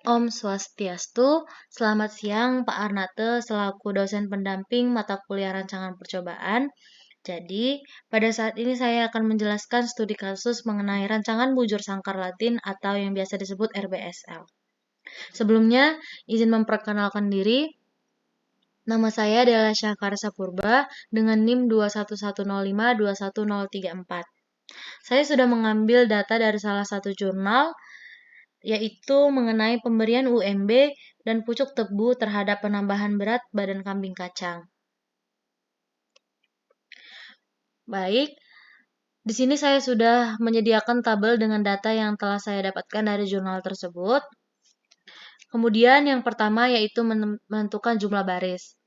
Om Swastiastu, selamat siang Pak Arnate selaku dosen pendamping mata kuliah rancangan percobaan. Jadi, pada saat ini saya akan menjelaskan studi kasus mengenai rancangan bujur sangkar Latin atau yang biasa disebut RBSL. Sebelumnya, izin memperkenalkan diri. Nama saya adalah Syakarsa Purba dengan NIM 21105-21034. Saya sudah mengambil data dari salah satu jurnal yaitu mengenai pemberian UMB dan pucuk tebu terhadap penambahan berat badan kambing kacang. Baik, di sini saya sudah menyediakan tabel dengan data yang telah saya dapatkan dari jurnal tersebut. Kemudian yang pertama yaitu menentukan jumlah baris.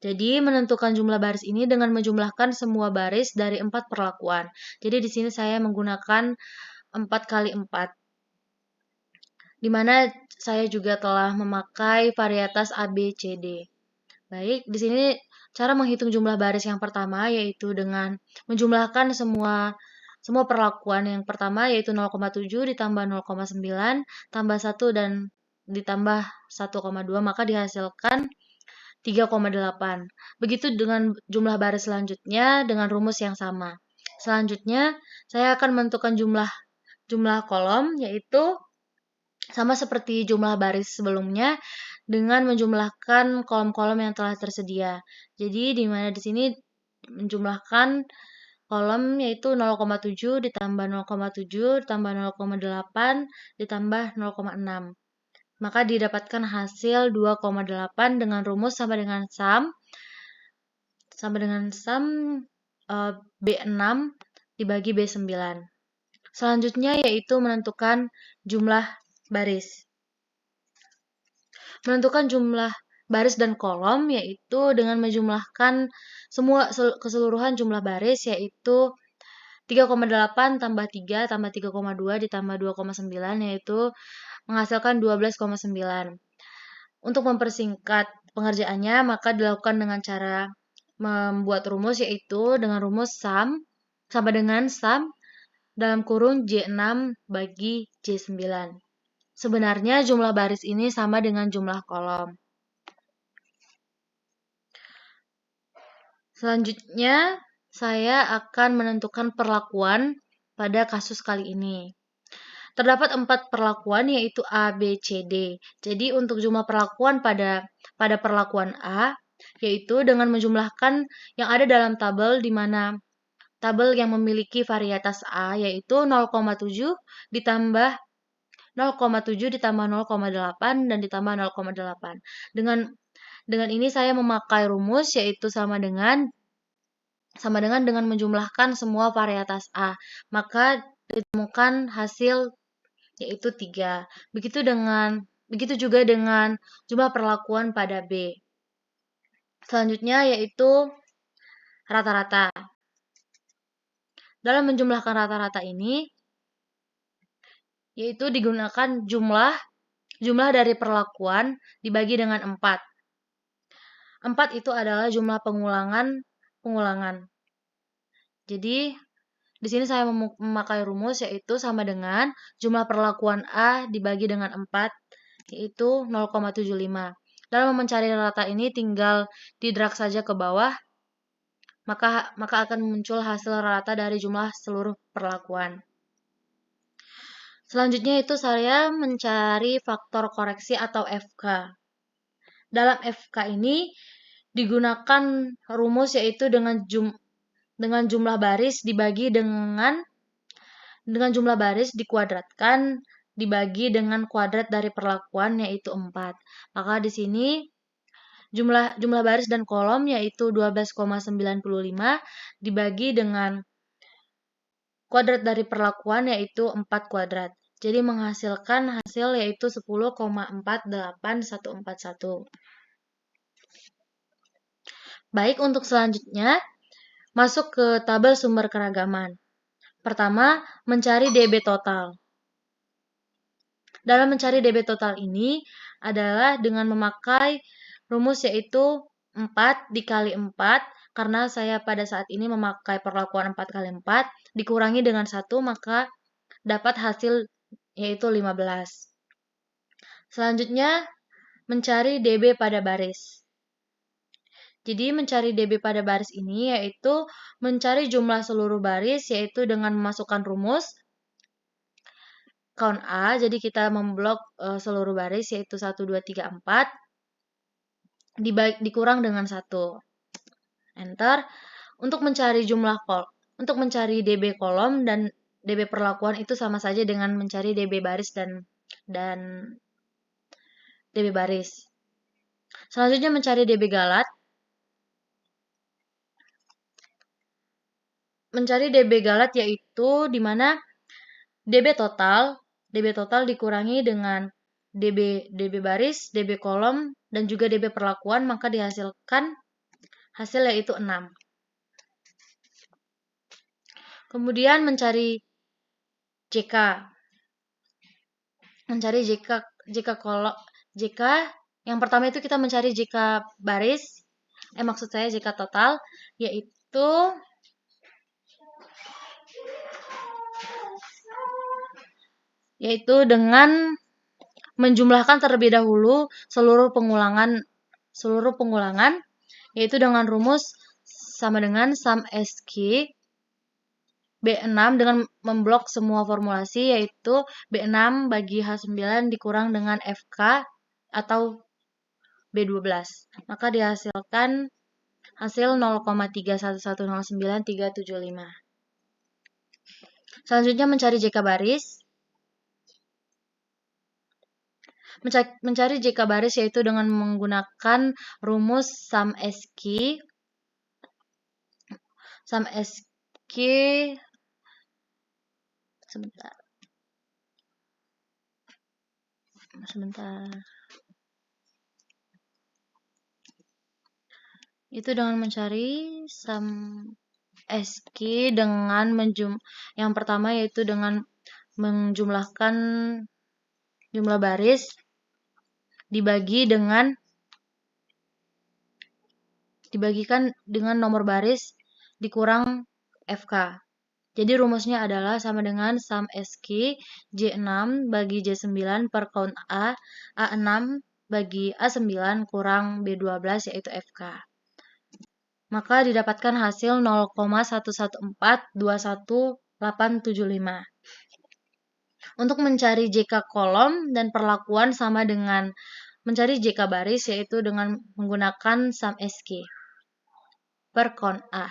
Jadi menentukan jumlah baris ini dengan menjumlahkan semua baris dari 4 perlakuan. Jadi di sini saya menggunakan 4 kali 4. Di mana saya juga telah memakai varietas A, B, C, D. Baik, di sini cara menghitung jumlah baris yang pertama yaitu dengan menjumlahkan semua perlakuan. Yang pertama yaitu 0,7 ditambah 0,9 tambah 1 dan ditambah 1,2 maka dihasilkan 3,8. Begitu dengan jumlah baris selanjutnya dengan rumus yang sama. Selanjutnya saya akan menentukan jumlah kolom yaitu sama seperti jumlah baris sebelumnya dengan menjumlahkan kolom-kolom yang telah tersedia. Jadi di mana di sini menjumlahkan kolom yaitu 0,7 ditambah 0,7 ditambah 0,8 ditambah 0,6. Maka didapatkan hasil 2,8 dengan rumus sama dengan sum B6 dibagi B9. Selanjutnya yaitu menentukan jumlah baris. Menentukan jumlah baris dan kolom yaitu dengan menjumlahkan keseluruhan jumlah baris yaitu 3,8 tambah 3 tambah 3,2 ditambah 2,9 yaitu menghasilkan 12,9. Untuk mempersingkat pengerjaannya maka dilakukan dengan cara membuat rumus yaitu dengan rumus sum sama dengan sum dalam kurung J6 bagi J9. Sebenarnya jumlah baris ini sama dengan jumlah kolom. Selanjutnya, saya akan menentukan perlakuan pada kasus kali ini. Terdapat 4 perlakuan yaitu A, B, C, D. Jadi untuk jumlah perlakuan pada perlakuan A yaitu dengan menjumlahkan yang ada dalam tabel di mana tabel yang memiliki varietas A yaitu 0,7 ditambah 0,7 ditambah 0,8 dan ditambah 0,8. Dengan ini saya memakai rumus yaitu sama dengan dengan menjumlahkan semua varietas A. Maka ditemukan hasil yaitu 3. Begitu juga dengan jumlah perlakuan pada B. Selanjutnya yaitu rata-rata. Dalam menjumlahkan rata-rata ini yaitu digunakan jumlah dari perlakuan dibagi dengan 4. 4 itu adalah jumlah pengulangan. Jadi di sini saya memakai rumus yaitu sama dengan jumlah perlakuan A dibagi dengan 4 yaitu 0,75. Dalam mencari rata ini tinggal di-drag saja ke bawah maka akan muncul hasil rata dari jumlah seluruh perlakuan. Selanjutnya itu saya mencari faktor koreksi atau FK. Dalam FK ini digunakan rumus yaitu dengan jumlah baris dibagi dengan jumlah baris dikuadratkan dibagi dengan kuadrat dari perlakuan yaitu 4. Maka di sini jumlah baris dan kolom yaitu 12,95 dibagi dengan kuadrat dari perlakuan yaitu 4 kuadrat. Jadi menghasilkan hasil yaitu 10,48141. Baik, untuk selanjutnya masuk ke tabel sumber keragaman. Pertama, mencari DB total. Dalam mencari DB total ini adalah dengan memakai rumus yaitu 4 dikali 4 karena saya pada saat ini memakai perlakuan 4 kali 4 dikurangi dengan 1 maka dapat hasil yaitu 15. Selanjutnya, mencari DB pada baris. Jadi mencari DB pada baris ini yaitu mencari jumlah seluruh baris yaitu dengan memasukkan rumus count A. Jadi kita memblok seluruh baris yaitu 1, 2, 3, 4 dikurang dengan 1. Enter. Untuk mencari untuk mencari DB kolom dan DB perlakuan itu sama saja dengan mencari DB baris dan DB baris. Selanjutnya mencari DB galat. Mencari DB galat yaitu di mana DB total dikurangi dengan DB baris, DB kolom, dan juga DB perlakuan, maka dihasilkan hasil yaitu 6. Kemudian mencari JK. Mencari JK kolom, JK yang pertama itu kita mencari JK baris, maksud saya JK total, yaitu dengan menjumlahkan terlebih dahulu seluruh pengulangan yaitu dengan rumus sama dengan sum SQ B6 dengan memblok semua formulasi yaitu B6 bagi H9 dikurang dengan FK atau B12. Maka dihasilkan hasil 0,31109,375. Selanjutnya mencari JK baris. Mencari JK baris yaitu dengan menggunakan rumus sum SQ sebentar. Itu dengan mencari sum SQ dengan yang pertama yaitu dengan menjumlahkan jumlah baris dibagikan dengan nomor baris dikurang FK. Jadi rumusnya adalah sama dengan sum SQ J6 bagi J9 per count A, A6 bagi A9 kurang B12 yaitu FK. Maka didapatkan hasil 0,11421875. Untuk mencari JK kolom dan perlakuan sama dengan mencari JK baris yaitu dengan menggunakan sum SQ per count A.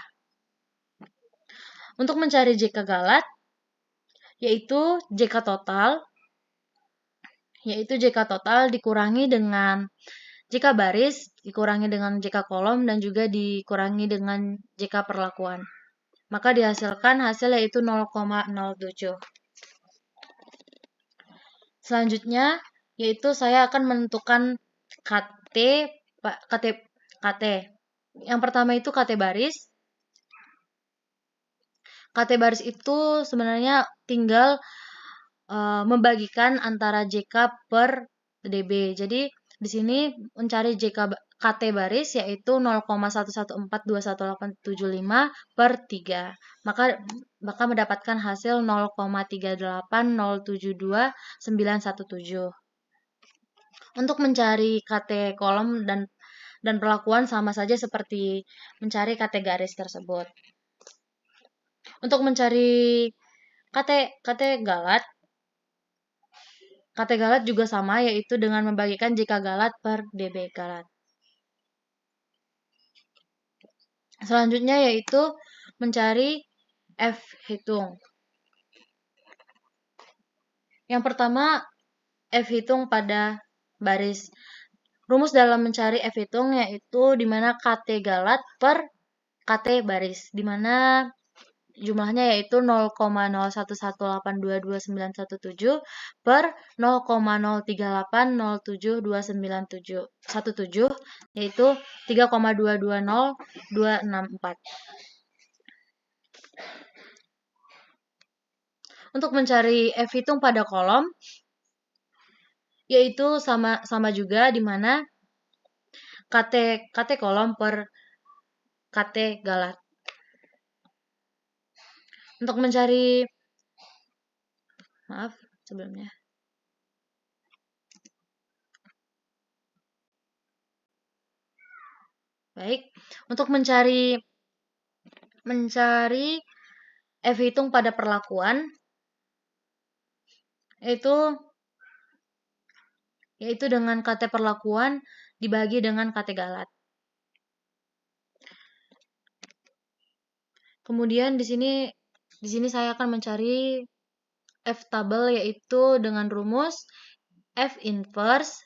Untuk mencari JK galat yaitu JK total dikurangi dengan JK baris dikurangi dengan JK kolom dan juga dikurangi dengan JK perlakuan. Maka dihasilkan hasil yaitu 0,07. Selanjutnya yaitu saya akan menentukan KT. Yang pertama itu KT baris. KT baris itu sebenarnya tinggal membagikan antara JK per DB. Jadi di sini mencari KT baris yaitu 0,11421875 per 3. Maka mendapatkan hasil 0,38072,917. Untuk mencari KT kolom dan perlakuan sama saja seperti mencari KT garis tersebut. Untuk mencari KT galat juga sama yaitu dengan membagikan JK galat per DB galat. Selanjutnya yaitu mencari F hitung. Yang pertama F hitung pada baris. Rumus dalam mencari F hitung yaitu di mana KT galat per KT baris, di mana jumlahnya yaitu 0,0118229117 per 0,038072917 yaitu 3,220264. Untuk mencari F hitung pada kolom yaitu sama juga di mana KT kolom per KT galat. Untuk mencari Baik, untuk mencari F hitung pada perlakuan yaitu dengan KT perlakuan dibagi dengan KT galat. Kemudian di sini saya akan mencari F tabel, yaitu dengan rumus F inverse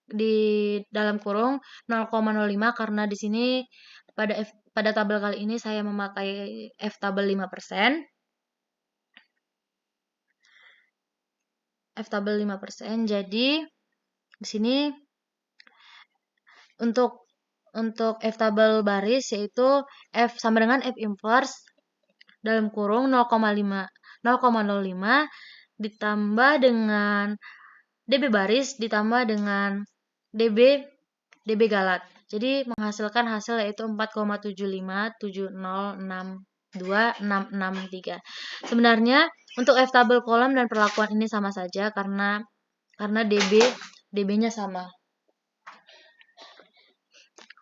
di dalam kurung 0,05, karena di sini pada tabel kali ini saya memakai F tabel 5%. F tabel 5%. Jadi di sini untuk F tabel baris yaitu F sama dengan F inverse dalam kurung 0,05 ditambah dengan DB baris ditambah dengan DB galat. Jadi menghasilkan hasil yaitu 4,7570626663. Sebenarnya untuk F tabel kolom dan perlakuan ini sama saja karena DB-nya sama.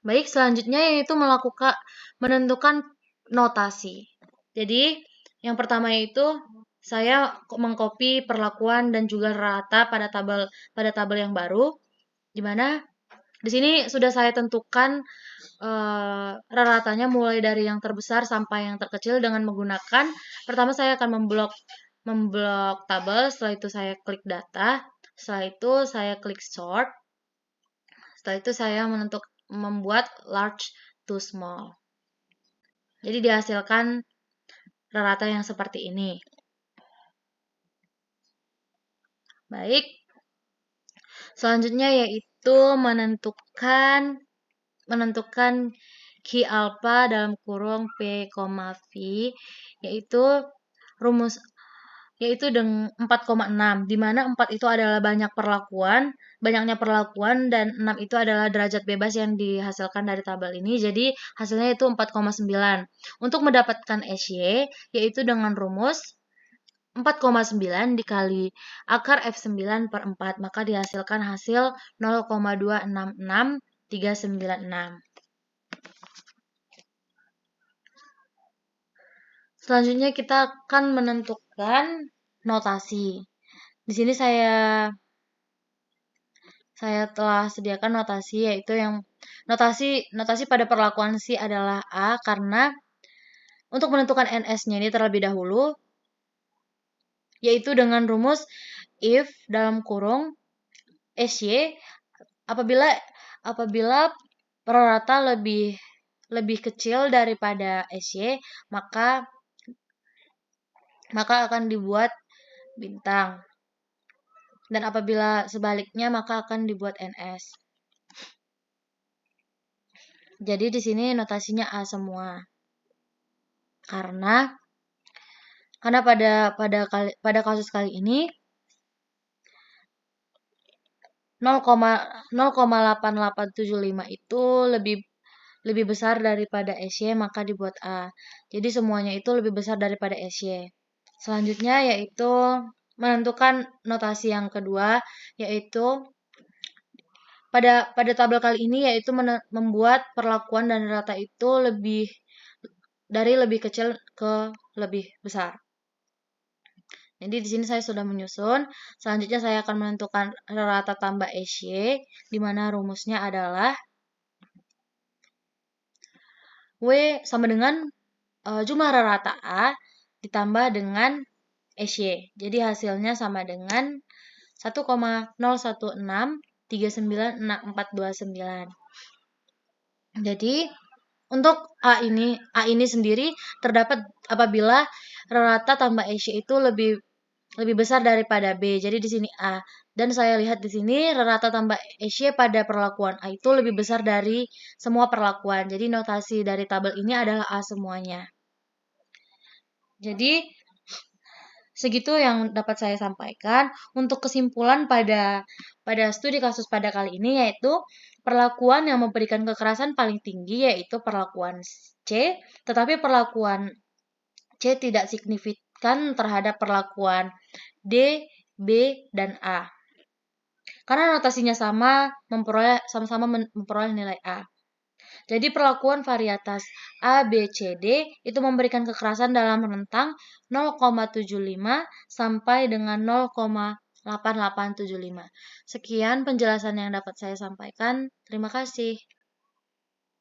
Baik, selanjutnya yaitu menentukan notasi. Jadi, yang pertama yaitu saya mengcopy perlakuan dan juga rata pada tabel yang baru, di mana di sini sudah saya tentukan raratanya mulai dari yang terbesar sampai yang terkecil dengan menggunakan, pertama saya akan memblok tabel, setelah itu saya klik data, setelah itu saya klik sort, setelah itu saya membuat large to small. Jadi dihasilkan rata yang seperti ini. Baik. Selanjutnya yaitu menentukan Q alpha dalam kurung P, V, yaitu rumus dengan 4,6, di mana 4 itu adalah banyaknya perlakuan dan 6 itu adalah derajat bebas yang dihasilkan dari tabel ini. Jadi hasilnya itu 4,9. Untuk mendapatkan SY yaitu dengan rumus 4,9 dikali akar F9 per 4, maka dihasilkan hasil 0,266396. Selanjutnya kita akan menentukan notasi. Di sini saya telah sediakan notasi, yaitu yang notasi pada perlakuan C adalah A, karena untuk menentukan NS-nya ini terlebih dahulu, yaitu dengan rumus if dalam kurung SY apabila rata lebih kecil daripada SY, maka akan dibuat bintang. Dan apabila sebaliknya maka akan dibuat NS. Jadi di sini notasinya A semua. Karena pada kasus kali ini 0,8875 itu lebih besar daripada SY, maka dibuat A. Jadi semuanya itu lebih besar daripada SY. Selanjutnya yaitu menentukan notasi yang kedua, yaitu pada tabel kali ini yaitu membuat perlakuan dan rata itu dari lebih kecil ke lebih besar. Jadi di sini saya sudah menyusun. Selanjutnya saya akan menentukan rata tambah SY, di mana rumusnya adalah W sama dengan jumlah rata A ditambah dengan SY. Jadi hasilnya sama dengan 1,016396,429. Jadi untuk A ini sendiri terdapat apabila rata tambah SY itu lebih besar daripada B. Jadi di sini A. Dan saya lihat di sini rata tambah SY pada perlakuan A itu lebih besar dari semua perlakuan. Jadi notasi dari tabel ini adalah A semuanya. Jadi segitu yang dapat saya sampaikan. Untuk kesimpulan pada studi kasus pada kali ini yaitu perlakuan yang memberikan kekerasan paling tinggi yaitu perlakuan C, tetapi perlakuan C tidak signifikan terhadap perlakuan D, B, dan A. Karena notasinya sama-sama memperoleh nilai A. Jadi perlakuan varietas A, B, C, D itu memberikan kekerasan dalam rentang 0,75 sampai dengan 0,8875. Sekian penjelasan yang dapat saya sampaikan. Terima kasih.